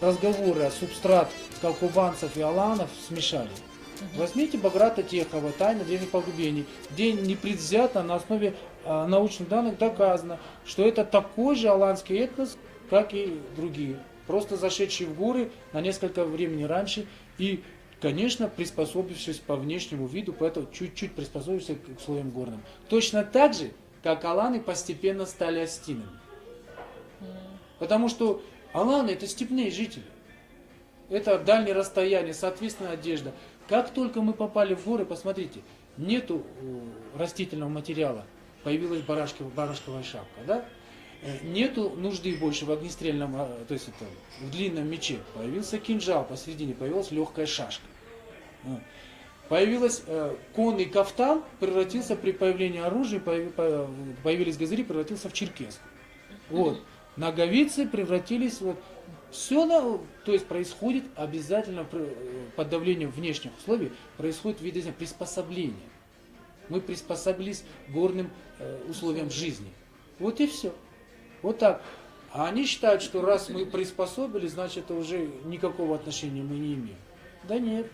разговоры, субстрат колкубанцев и аланов смешали. Возьмите Баграта Техова «Тайна древних погребений», где непредвзято на основе научных данных доказано, что это такой же аланский этнос, как и другие, просто зашедшие в горы на несколько времени раньше и, конечно, приспособившись по внешнему виду, поэтому чуть-чуть приспособившись к условиям горным. Точно так же, как аланы постепенно стали астинами. Потому что аланы это степные жители. Это дальние расстояния, соответственно, одежда. Как только мы попали в горы, посмотрите, нету растительного материала, появилась барашковая шапка, да? Нету нужды больше в огнестрельном, то есть это, в длинном мече. Появился кинжал посередине, появилась легкая шашка. Появилась конный кафтан, превратился при появлении оружия, появились газыри, превратился в черкеску. Вот. Ноговицы превратились вот. Все, то есть происходит обязательно под давлением внешних условий, происходит видно приспособление. Мы приспособились к горным условиям жизни. Вот и все. Вот так. А они считают, что раз мы приспособились, значит это уже никакого отношения мы не имеем. Да нет,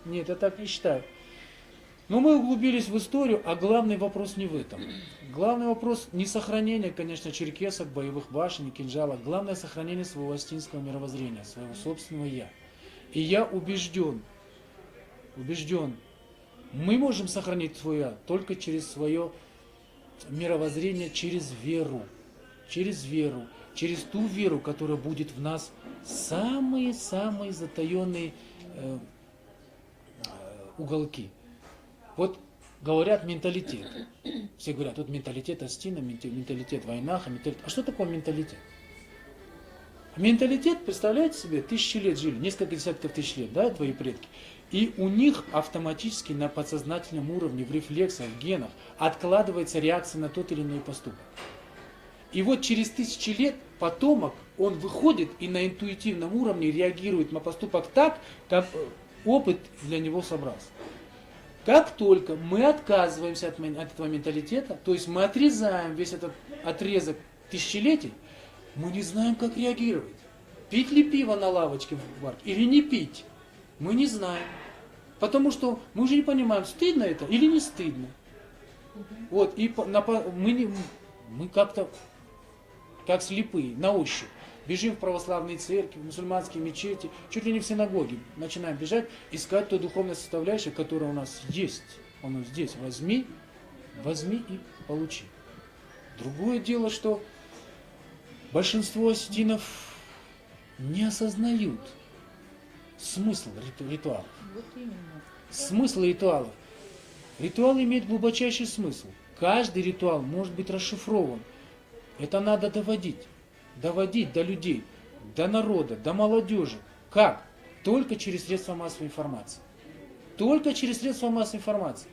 нет, я так не считаю. Но мы углубились в историю, а главный вопрос не в этом. Главный вопрос не сохранение, конечно, черкесок, боевых башен и кинжала. Главное сохранение своего астинского мировоззрения, своего собственного «я». И я убежден, мы можем сохранить свое «я» только через свое мировоззрение, через веру. Через веру. Через ту веру, которая будет в нас самые-самые затаенные уголки. Вот говорят менталитет. Все говорят, вот менталитет Астина, менталитет Вайнаха, менталитет. А что такое менталитет? Менталитет, представляете себе, тысячи лет жили, несколько десятков тысяч лет, да, твои предки. И у них автоматически на подсознательном уровне, в рефлексах, в генах откладывается реакция на тот или иной поступок. И вот через тысячи лет потомок, он выходит и на интуитивном уровне реагирует на поступок так, как опыт для него собрался. Как только мы отказываемся от этого менталитета, то есть мы отрезаем весь этот отрезок тысячелетий, мы не знаем, как реагировать. Пить ли пиво на лавочке в барке или не пить, мы не знаем. Потому что мы уже не понимаем, стыдно это или не стыдно. Вот, и мы как-то, как слепые, на ощупь. Бежим в православные церкви, в мусульманские мечети, чуть ли не в синагоги. Начинаем бежать, искать ту духовную составляющую, которая у нас есть. Она здесь. Возьми и получи. Другое дело, что большинство астинов не осознают смысл ритуалов. Вот именно. Смысл ритуалов. Ритуал имеет глубочайший смысл. Каждый ритуал может быть расшифрован. Это надо доводить до людей, до народа, до молодежи. Как? Только через средства массовой информации. Только через средства массовой информации.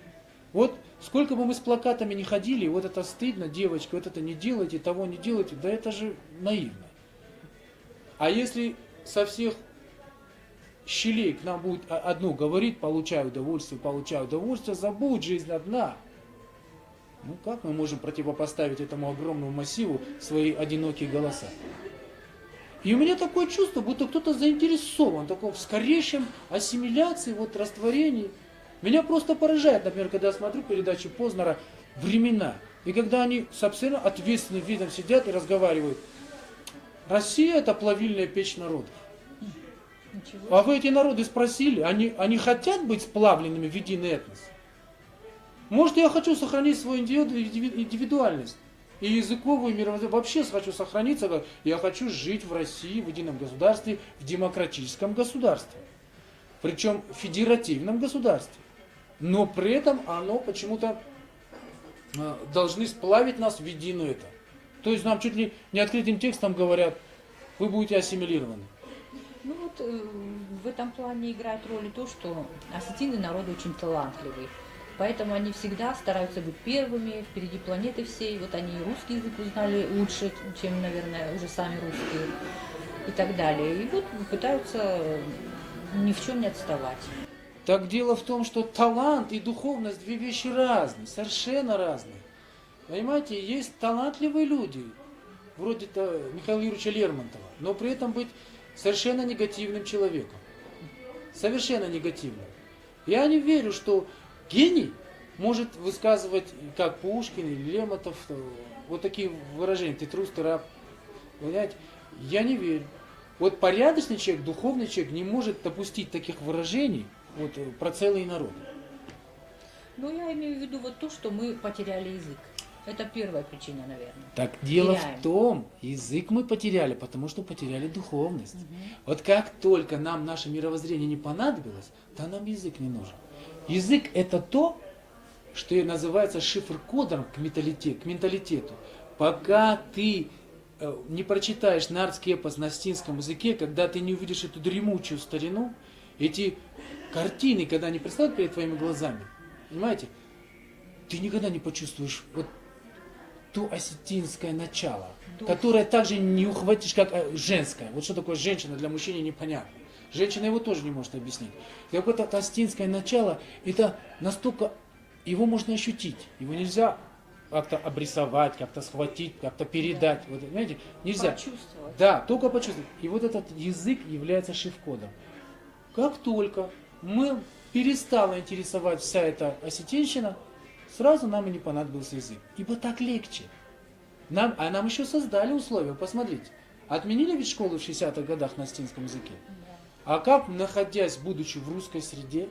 Вот сколько бы мы с плакатами не ходили, вот это стыдно, девочки, вот это не делайте, того не делайте, да это же наивно. А если со всех щелей к нам будет одно говорить, получаю удовольствие, забудь, жизнь одна. Ну как мы можем противопоставить этому огромному массиву свои одинокие голоса? И у меня такое чувство, будто кто-то заинтересован в скорейшем ассимиляции, растворении. Меня просто поражает, например, когда я смотрю передачи Познера «Времена», и когда они с абсолютно ответственным видом сидят и разговаривают. Россия – это плавильная печь народов. А вы эти народы спросили, они хотят быть сплавленными в единый этнос? Может, я хочу сохранить свою индивидуальность и языковую, и мировоззрение. Вообще хочу сохраниться, я хочу жить в России, в едином государстве, в демократическом государстве. Причем в федеративном государстве. Но при этом оно почему-то должны сплавить нас в единое это. То есть нам чуть ли не открытым текстом говорят, вы будете ассимилированы. Ну вот в этом плане играет роль и то, что осетины народ очень талантливый. Поэтому они всегда стараются быть первыми, впереди планеты всей. Вот они и русский язык узнали лучше, чем, наверное, уже сами русские и так далее. И вот пытаются ни в чем не отставать. Так дело в том, что талант и духовность две вещи разные, совершенно разные. Понимаете, есть талантливые люди, вроде Михаила Юрьевича Лермонтова, но при этом быть совершенно негативным человеком. Совершенно негативным. Я не верю, что гений может высказывать, как Пушкин или Лермонтов, вот такие выражения: ты трус, ты раб. Понимаете? Я не верю. Вот порядочный человек, духовный человек не может допустить таких выражений вот, про целый народ. Ну, я имею в виду вот то, что мы потеряли язык. Это первая причина, наверное. Так дело Теряем. в том, язык мы потеряли, потому что потеряли духовность. Вот как только нам наше мировоззрение не понадобилось, то нам язык не нужен. Язык это то, что и называется шифр-кодом к менталитету. Пока ты не прочитаешь нардский эпос на остинском языке, когда ты не увидишь эту дремучую старину, эти картины, когда они предстают перед твоими глазами, понимаете, ты никогда не почувствуешь вот то осетинское начало, которое также не ухватишь, как женское. Вот что такое женщина для мужчины непонятно. Женщина его тоже не может объяснить. И вот это осетинское начало, это настолько, его можно ощутить, его нельзя как-то обрисовать, как-то схватить, как-то передать. Вот, знаете, нельзя. Почувствовать. Да, только почувствовать. И вот этот язык является шифр-кодом. Как только мы перестала интересовать вся эта осетинщина, сразу нам и не понадобился язык. Ибо так легче. Нам еще создали условия, посмотрите. Отменили ведь школы в 60-х годах на осетинском языке. А как, находясь, будучи в русской среде,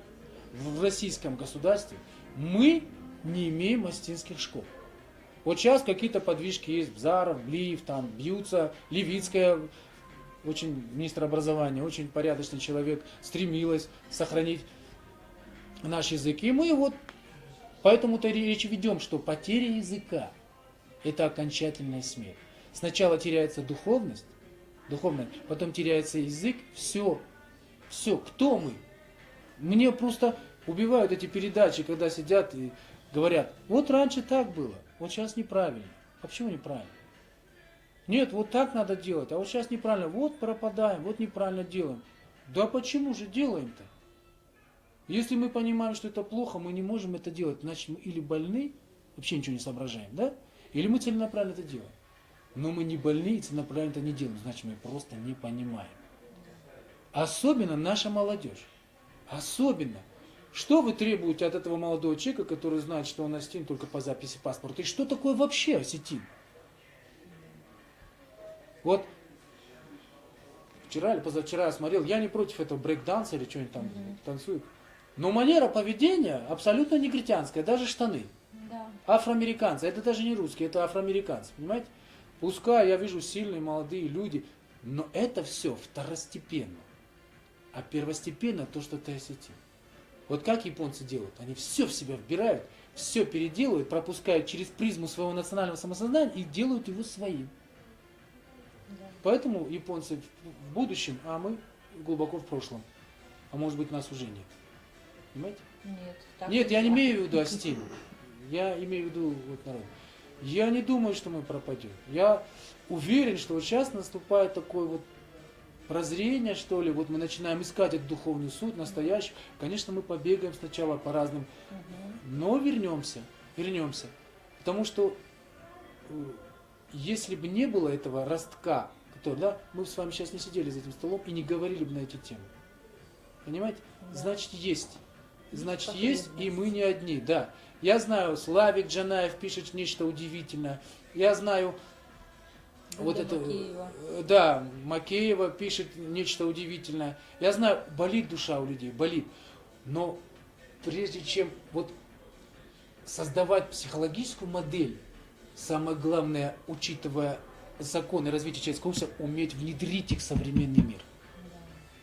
в российском государстве, мы не имеем осетинских школ? Вот сейчас какие-то подвижки есть, Бзаров, Блиев, там бьются, Левицкая, очень министр образования, очень порядочный человек, стремилась сохранить наш язык. И мы вот поэтому-то речь ведем, что потеря языка – это окончательная смерть. Сначала теряется духовность, потом теряется язык, все, кто мы? Мне просто убивают эти передачи, когда сидят и говорят, вот раньше так было, вот сейчас неправильно. А почему неправильно? Нет, вот так надо делать, а вот сейчас неправильно, вот пропадаем, вот неправильно делаем. Да почему же делаем-то? Если мы понимаем, что это плохо, мы не можем это делать, значит мы или больны, вообще ничего не соображаем, да? Или мы целенаправленно это делаем. Но мы не больны и целенаправленно это не делаем, значит мы просто не понимаем. Особенно наша молодежь. Особенно. Что вы требуете от этого молодого человека, который знает, что он осетин только по записи паспорта? И что такое вообще осетин? Вот вчера или позавчера я смотрел, я не против этого брейк-данса или что-нибудь там танцуют. Но манера поведения абсолютно негритянская, даже штаны. Да. Афроамериканцы, это даже не русские, это афроамериканцы, понимаете? Пускай я вижу сильные молодые люди, но это все второстепенно. А первостепенно то, что ты осетин. Вот как японцы делают? Они все в себя вбирают, все переделывают, пропускают через призму своего национального самосознания и делают его своим. Да. Поэтому японцы в будущем, а мы глубоко в прошлом. А может быть нас уже нет. Понимаете? Нет, я не имею в виду осетин. Я имею в виду вот народ. Я не думаю, что мы пропадем. Я уверен, что вот сейчас наступает такое вот прозрение, что ли, вот мы начинаем искать этот духовный суд, настоящий. Конечно, мы побегаем сначала по разным, но вернемся. Потому что если бы не было этого ростка, да, мы с вами сейчас не сидели за этим столом и не говорили бы на эти темы. Понимаете? Да. Значит, есть. Значит, есть, и мы не одни, да. Я знаю, Славик Джанаев пишет нечто удивительное. Я знаю, вот это, да, Макеева пишет нечто удивительное. Я знаю, болит душа у людей, болит. Но прежде чем вот создавать психологическую модель, самое главное, учитывая законы развития человеческого общества, уметь внедрить их в современный мир.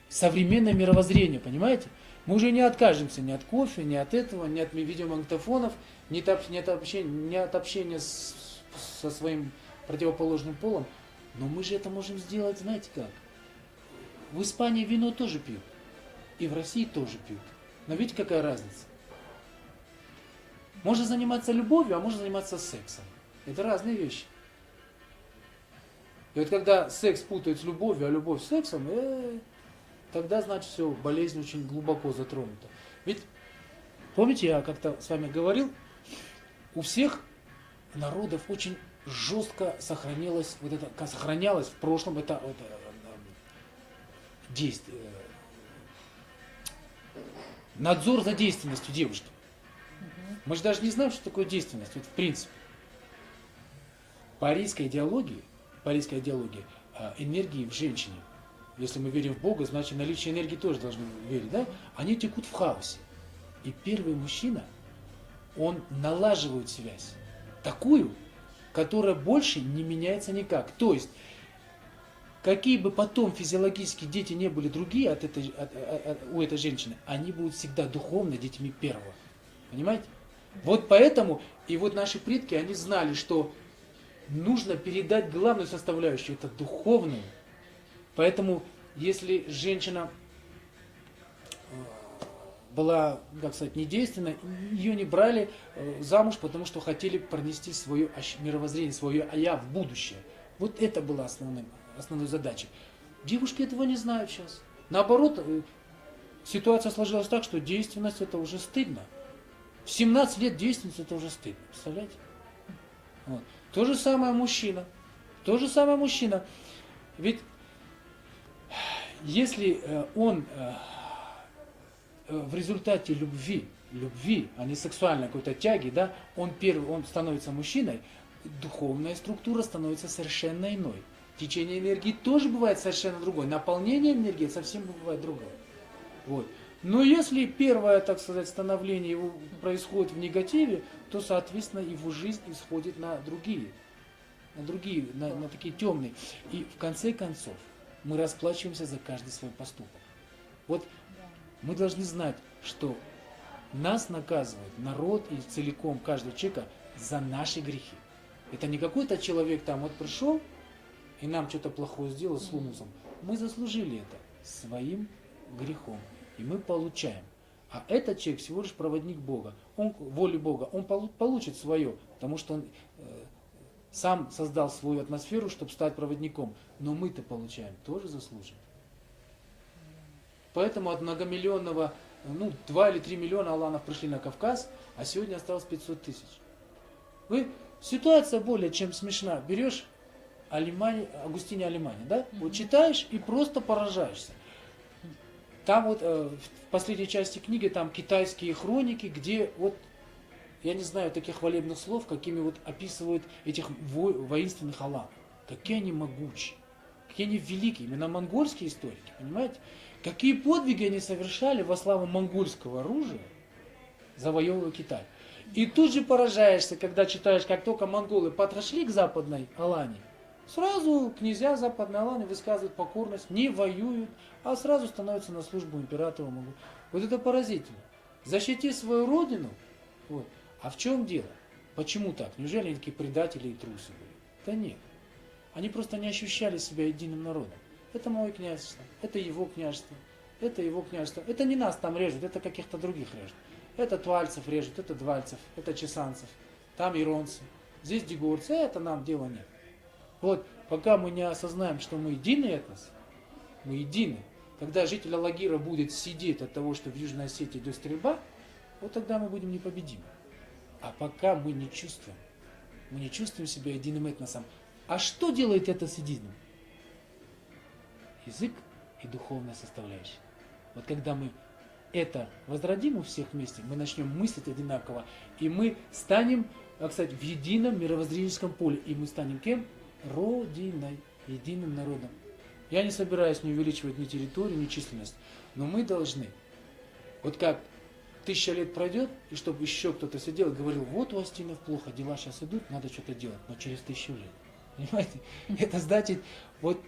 Современное мировоззрение, понимаете? Мы уже не откажемся ни от кофе, ни от этого, ни от видеомагнитофонов, ни от общения со своим противоположным полом. Но мы же это можем сделать, знаете как? В Испании вино тоже пьют. И в России тоже пьют. Но видите, какая разница? Можно заниматься любовью, а можно заниматься сексом. Это разные вещи. И вот когда секс путают с любовью, а любовь с сексом, тогда, значит, все, болезнь очень глубоко затронута. Ведь, помните, я как-то с вами говорил, у всех народов очень жестко сохранялось в прошлом, это надзор за действенностью девушки. Мы же даже не знаем, что такое действенность, вот в принципе. Парийская идеология энергии в женщине. Если мы верим в Бога, значит наличие энергии тоже должны верить, да? Они текут в хаосе. И первый мужчина, он налаживает связь. Такую, которая больше не меняется никак. То есть, какие бы потом физиологически дети не были другие у этой женщины, они будут всегда духовно детьми первого. Понимаете? Вот поэтому, и вот наши предки, они знали, что нужно передать главную составляющую, это духовную. Поэтому, если женщина была, как сказать, недейственна, ее не брали замуж, потому что хотели пронести свое мировоззрение, свое «я» в будущее. Вот это была основной задачей. Девушки этого не знают сейчас. Наоборот, ситуация сложилась так, что действенность это уже стыдно. В 17 лет действенность это уже стыдно. Представляете? Вот. То же самое мужчина. Ведь если он в результате любви, а не сексуальной какой-то тяги, да, он становится мужчиной, духовная структура становится совершенно иной. Течение энергии тоже бывает совершенно другое. Наполнение энергии совсем бывает другое. Вот. Но если первое, так сказать, становление его происходит в негативе, то, соответственно, его жизнь исходит на такие темные. И в конце концов мы расплачиваемся за каждый свой поступок. Вот мы должны знать, что нас наказывает народ и целиком каждого человека за наши грехи. Это не какой-то человек там вот пришел и нам что-то плохое сделал с лумусом. Мы заслужили это своим грехом. И мы получаем. А этот человек всего лишь проводник Бога. Он, воли Бога, он получит свое, потому что он сам создал свою атмосферу, чтобы стать проводником. Но мы-то получаем тоже заслуженно. Поэтому от многомиллионного, 2 или 3 миллиона аланов пришли на Кавказ, а сегодня осталось 500 тысяч. Ситуация более чем смешна. Берешь Агустине Алимани, да? Вот читаешь и просто поражаешься. Там вот в последней части книги там китайские хроники, где вот, я не знаю таких хвалебных слов, какими вот описывают этих воинственных аланов. Какие они могучие, какие они великие, именно монгольские историки, понимаете? Какие подвиги они совершали во славу монгольского оружия, завоевывая Китай. И тут же поражаешься, когда читаешь, как только монголы подошли к западной Алане, сразу князья западной Аланы высказывают покорность, не воюют, а сразу становятся на службу императору монголов. Вот это поразительно. Защити свою родину. Вот. А в чем дело? Почему так? Неужели они такие предатели и трусы были? Да нет. Они просто не ощущали себя единым народом. Это мое княжество, это его княжество, это его княжество. Это не нас там режут, это каких-то других режут. Это твальцев режут, это двальцев, это чесанцев, там иронцы, здесь дегурцы, это нам дела нет. Вот, пока мы не осознаем, что мы единый этнос, мы едины. Когда житель Алагира будет сидеть от того, что в Южной Осетии идет стрельба, вот тогда мы будем непобедимы. А пока мы не чувствуем себя единым этносом. А что делает это с единым? Язык и духовная составляющая. Вот когда мы это возродим у всех вместе, мы начнем мыслить одинаково, и мы станем, кстати, в едином мировоззренческом поле. И мы станем кем? Родиной, единым народом. Я не собираюсь не увеличивать ни территорию, ни численность, но мы должны, вот как 1000 лет пройдет, и чтобы еще кто-то сидел и говорил, вот у Астинов плохо, дела сейчас идут, надо что-то делать, но через 1000 лет. Понимаете? Это значит, вот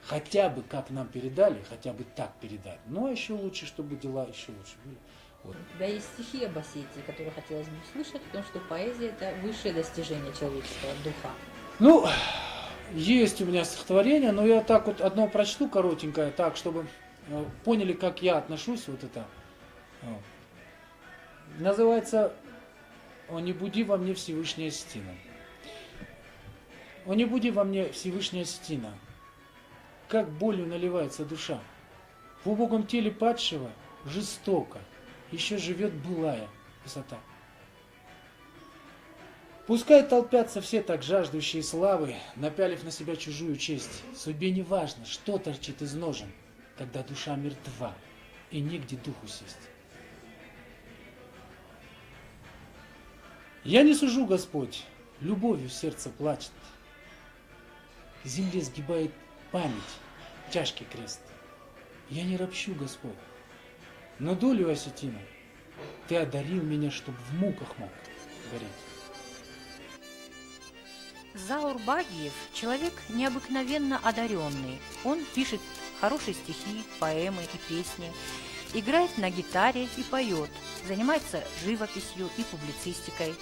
хотя бы как нам передали, хотя бы так передали. Ну, а еще лучше, чтобы дела еще лучше были. Вот. У тебя есть стихи об Осетии, которые хотелось бы услышать, потому что поэзия – это высшее достижение человеческого духа. Ну, есть у меня стихотворение, но я так вот одно прочту коротенькое, так, чтобы поняли, как я отношусь вот это. Называется «О, не буди во мне Всевышняя Сетина». «О, не буди во мне Всевышняя Сетина, как болью наливается душа. В убогом теле падшего жестоко еще живет былая высота. Пускай толпятся все так жаждущие славы, напялив на себя чужую честь. Судьбе не важно, что торчит из ножен, когда душа мертва и негде духу сесть. Я не сужу, Господь, любовью сердце плачет. К земле сгибает память, тяжкий крест. Я не ропщу, Господь, но долю осетина Ты одарил меня, чтоб в муках мог гореть. Заур Багиев – человек необыкновенно одаренный. Он пишет хорошие стихи, поэмы и песни, играет на гитаре и поет, занимается живописью и публицистикой,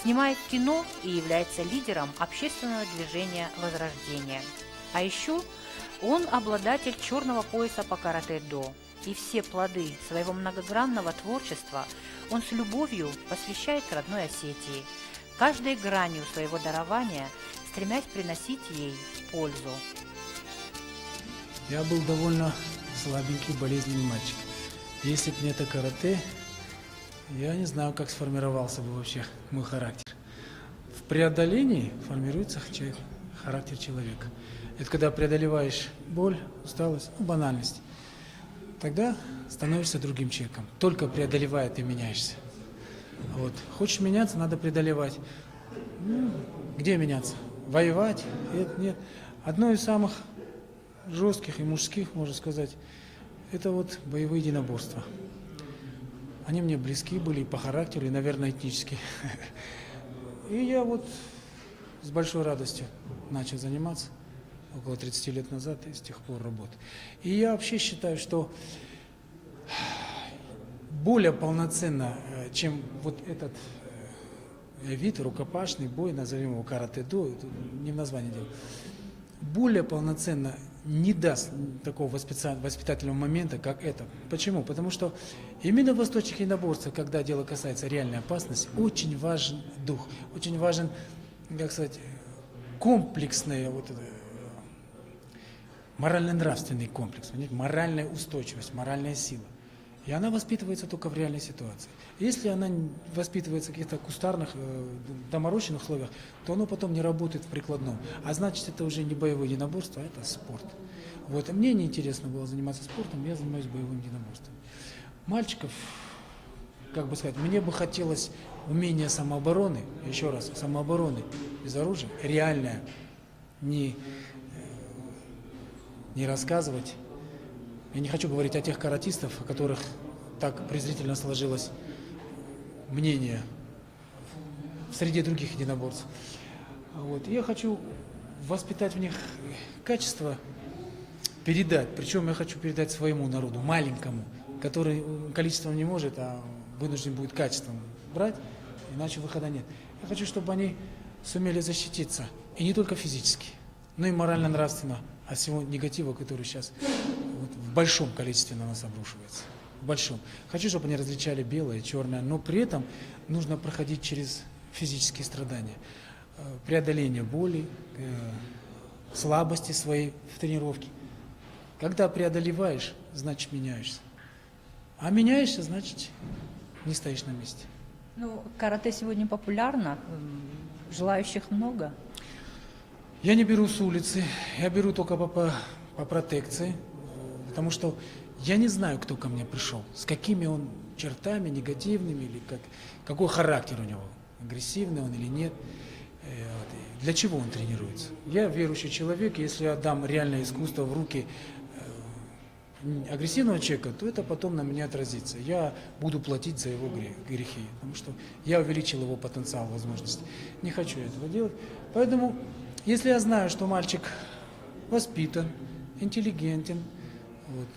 снимает кино и является лидером общественного движения «Возрождение». А еще он обладатель черного пояса по каратэ-до. И все плоды своего многогранного творчества он с любовью посвящает родной Осетии, каждой гранью своего дарования стремясь приносить ей пользу. Я был довольно слабенький, болезненный мальчик. Если бы не это карате, я не знаю, как сформировался бы вообще мой характер. В преодолении формируется характер человека. Это когда преодолеваешь боль, усталость, банальность. Тогда становишься другим человеком. Только преодолевая, ты меняешься. Вот. Хочешь меняться, надо преодолевать. Где меняться? Воевать? Нет. Одно из самых жестких и мужских, можно сказать, это вот боевые единоборства. Они мне близки были и по характеру, и, наверное, этнически. И я вот с большой радостью начал заниматься около 30 лет назад и с тех пор работаю. И я вообще считаю, что более полноценно, чем вот этот вид, рукопашный бой, назовем его каратэ-до, не в названии дело, более полноценно не даст такого воспитательного момента, как это. Почему? Потому что именно в восточных единоборствах, когда дело касается реальной опасности, очень важен дух, очень важен, как сказать, комплексный, вот это, морально-нравственный комплекс, моральная устойчивость, моральная сила. И она воспитывается только в реальной ситуации. Если она воспитывается в каких-то кустарных, доморощенных условиях, то оно потом не работает в прикладном. А значит, это уже не боевое единоборство, а это спорт. Вот. И мне неинтересно было заниматься спортом, я занимаюсь боевым единоборством. Мальчиков, как бы сказать, мне бы хотелось умение самообороны, еще раз, самообороны без оружия, реальное, не рассказывать. Я не хочу говорить о тех каратистах, о которых так презрительно сложилось мнение в среде других единоборцев. Вот. Я хочу воспитать в них качество, передать. Причем я хочу передать своему народу, маленькому, который количеством не может, а вынужден будет качеством брать, иначе выхода нет. Я хочу, чтобы они сумели защититься, и не только физически, но и морально-нравственно от всего негатива, который сейчас вот в большом количестве на нас обрушивается. В большом. Хочу, чтобы они различали белое и черное, но при этом нужно проходить через физические страдания, преодоление боли, слабости своей в тренировке. Когда преодолеваешь, значит меняешься. А меняешься, значит не стоишь на месте. Ну, карате сегодня популярно, желающих много. Я не беру с улицы, я беру только по протекции, потому что я не знаю, кто ко мне пришел, с какими он чертами, негативными, или какой характер у него, агрессивный он или нет, для чего он тренируется. Я верующий человек, если я дам реальное искусство в руки агрессивного человека, то это потом на меня отразится. Я буду платить за его грехи, потому что я увеличил его потенциал, возможности. Не хочу этого делать, поэтому... Если я знаю, что мальчик воспитан, интеллигентен, вот,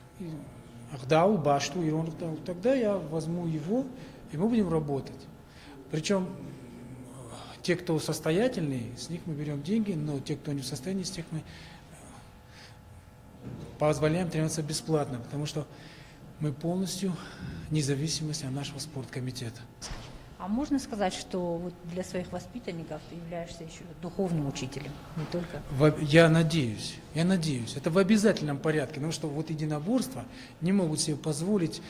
тогда я возьму его, и мы будем работать. Причем те, кто состоятельные, с них мы берем деньги, но те, кто не в состоянии, с тех мы позволяем тренироваться бесплатно, потому что мы полностью независимы от нашего спорткомитета. А можно сказать, что вот для своих воспитанников ты являешься еще духовным учителем, не только? Я надеюсь. Это в обязательном порядке, потому что вот единоборства не могут себе позволить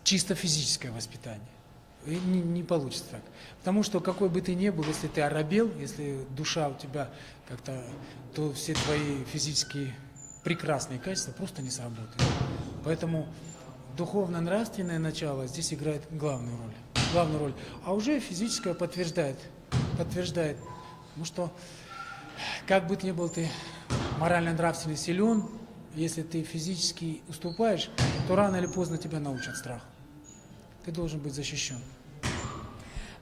чисто физическое воспитание. И не получится так. Потому что какой бы ты ни был, если ты оробел, если душа у тебя как-то, то все твои физические прекрасные качества просто не сработают. Поэтому духовно-нравственное начало здесь играет главную роль. Главную роль. А уже физическое подтверждает. Потому что, как бы ни был ты морально-нравственно силен, если ты физически уступаешь, то рано или поздно тебя научат страху. Ты должен быть защищен.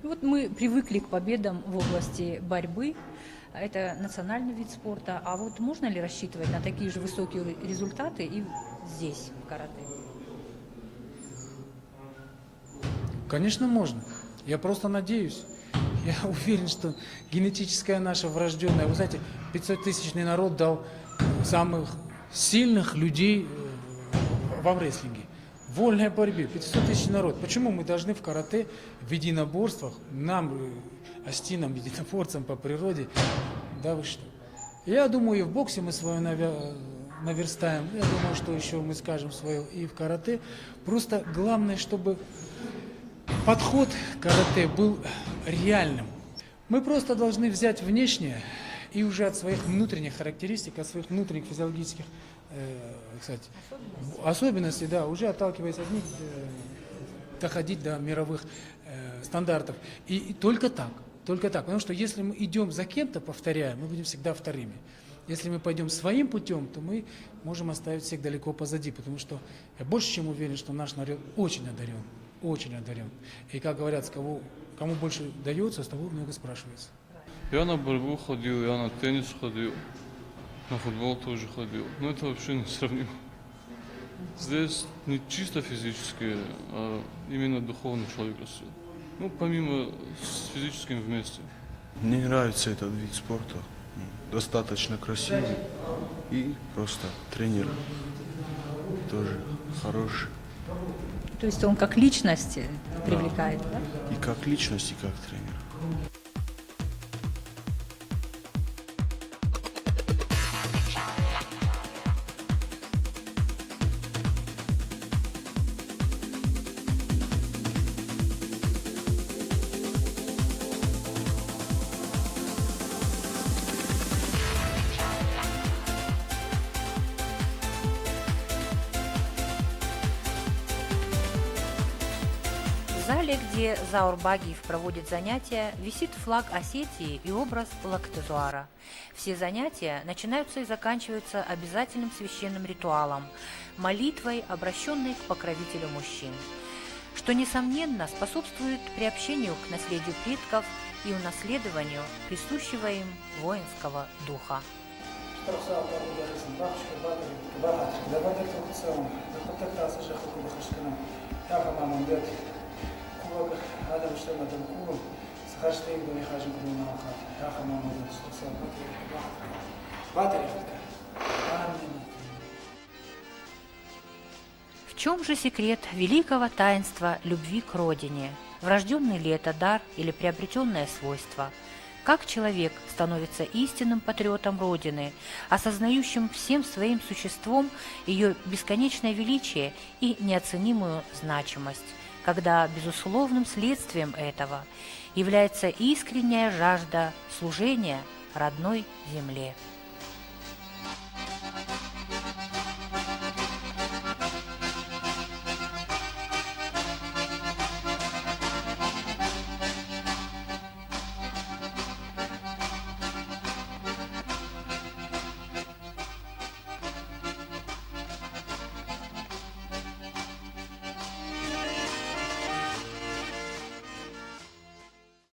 Вот мы привыкли к победам в области борьбы. Это национальный вид спорта. А вот можно ли рассчитывать на такие же высокие результаты и здесь, в карате? Конечно, можно. Я просто надеюсь. Я уверен, что генетическая наша врожденная, вы знаете, 500-тысячный народ дал самых сильных людей в рестлинге. В вольной борьбе 500-тысячный народ. Почему мы должны в карате, в единоборствах, нам, остинам, единоборцам по природе, да вы что? Я думаю, и в боксе мы свое наверстаем. Я думаю, что еще мы скажем свое и в карате. Просто главное, чтобы подход к карате был реальным. Мы просто должны взять внешнее и уже от своих внутренних характеристик, от своих внутренних физиологических кстати, особенностей, да, уже отталкиваясь от них, доходить до мировых стандартов. И только так. Потому что если мы идем за кем-то, повторяя, мы будем всегда вторыми. Если мы пойдем своим путем, то мы можем оставить всех далеко позади, потому что я больше чем уверен, что наш народ очень одарен. Очень одарен. И как говорят, кому больше дается, с того много спрашивается. Я на борьбу ходил, я на теннис ходил, на футбол тоже ходил. Но это вообще не сравнимо. Здесь не чисто физически, а именно духовный человек растет. Ну, помимо с физическим вместе. Мне нравится этот вид спорта. Достаточно красивый. И просто тренер тоже хороший. То есть он как личность привлекает, да? И как личность, и как тренер. В зале, где Заур Багиев проводит занятия, висит флаг Осетии и образ Лактезуара. Все занятия начинаются и заканчиваются обязательным священным ритуалом – молитвой, обращенной к покровителю мужчин, что, несомненно, способствует приобщению к наследию предков и унаследованию присущего им воинского духа. В чем же секрет великого таинства любви к родине? Врожденный ли это дар или приобретенное свойство? Как человек становится истинным патриотом Родины, осознающим всем своим существом ее бесконечное величие и неоценимую значимость, когда безусловным следствием этого является искренняя жажда служения родной земле?